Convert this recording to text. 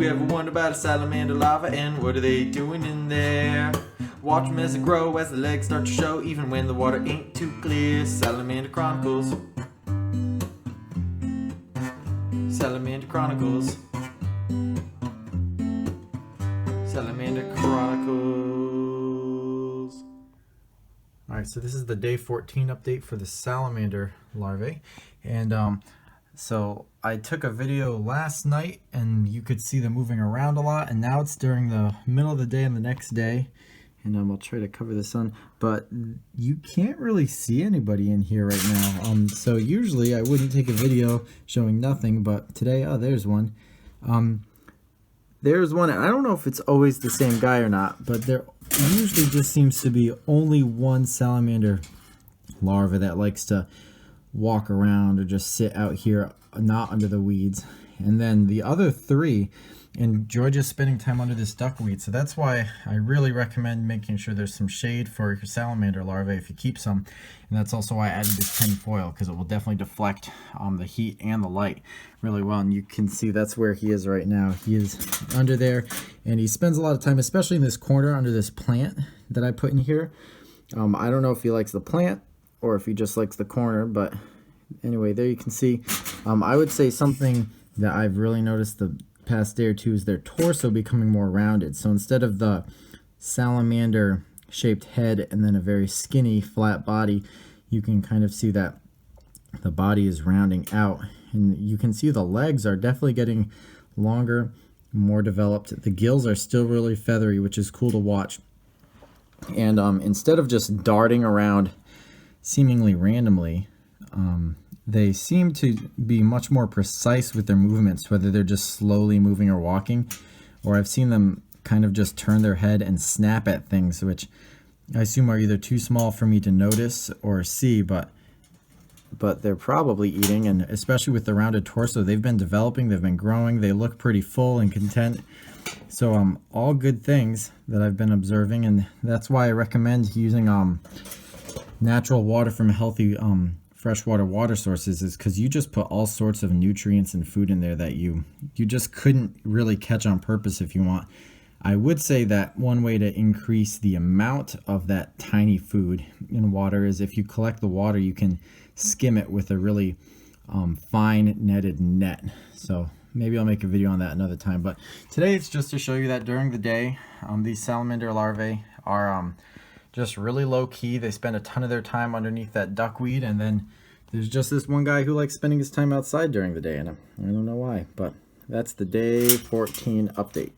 you ever wonder about a salamander larva and what are they doing in there? Watch them as they grow, as the legs start to show, even when the water ain't too clear. Salamander Chronicles. Salamander Chronicles. Salamander Chronicles. Alright, so this is the day 14 update for the salamander larvae. And so I took a video last night and you could see them moving around a lot, and now it's during the middle of the day and the next day. And I'll try to cover the sun, but you can't really see anybody in here right now. So usually I wouldn't take a video showing nothing, but today, oh, there's one. There's one. I don't know if it's always the same guy or not, but there usually just seems to be only one salamander larva that likes to walk around or just sit out here, not under the weeds. And then the other three, and Georgia's spending time under this duckweed, so that's why I really recommend making sure there's some shade for your salamander larvae if you keep some. And that's also why I added this tin foil, because it will definitely deflect the heat and the light really well. And you can see that's where he is right now. He is under there, and he spends a lot of time, especially in this corner under this plant that I put in here. I don't know if he likes the plant or if he just likes the corner, but anyway, there you can see. I would say something that I've really noticed the past day or two is their torso becoming more rounded. So instead of the salamander shaped head and then a very skinny flat body, you can kind of see that the body is rounding out, and you can see the legs are definitely getting longer, more developed. The gills are still really feathery, which is cool to watch. And instead of just darting around seemingly randomly, they seem to be much more precise with their movements, whether they're just slowly moving or walking, or I've seen them kind of just turn their head and snap at things, which I assume are either too small for me to notice or see, but they're probably eating. And especially with the rounded torso, they've been developing, they've been growing, they look pretty full and content. So all good things that I've been observing, and that's why I recommend using natural water from healthy freshwater water sources, is because you just put all sorts of nutrients and food in there that you just couldn't really catch on purpose if you want. I would say that one way to increase the amount of that tiny food in water is if you collect the water, you can skim it with a really fine netted net. So maybe I'll make a video on that another time, but today it's just to show you that during the day, these salamander larvae are just really low key. They spend a ton of their time underneath that duckweed, and then there's just this one guy who likes spending his time outside during the day, and I don't know why, but that's the day 14 update.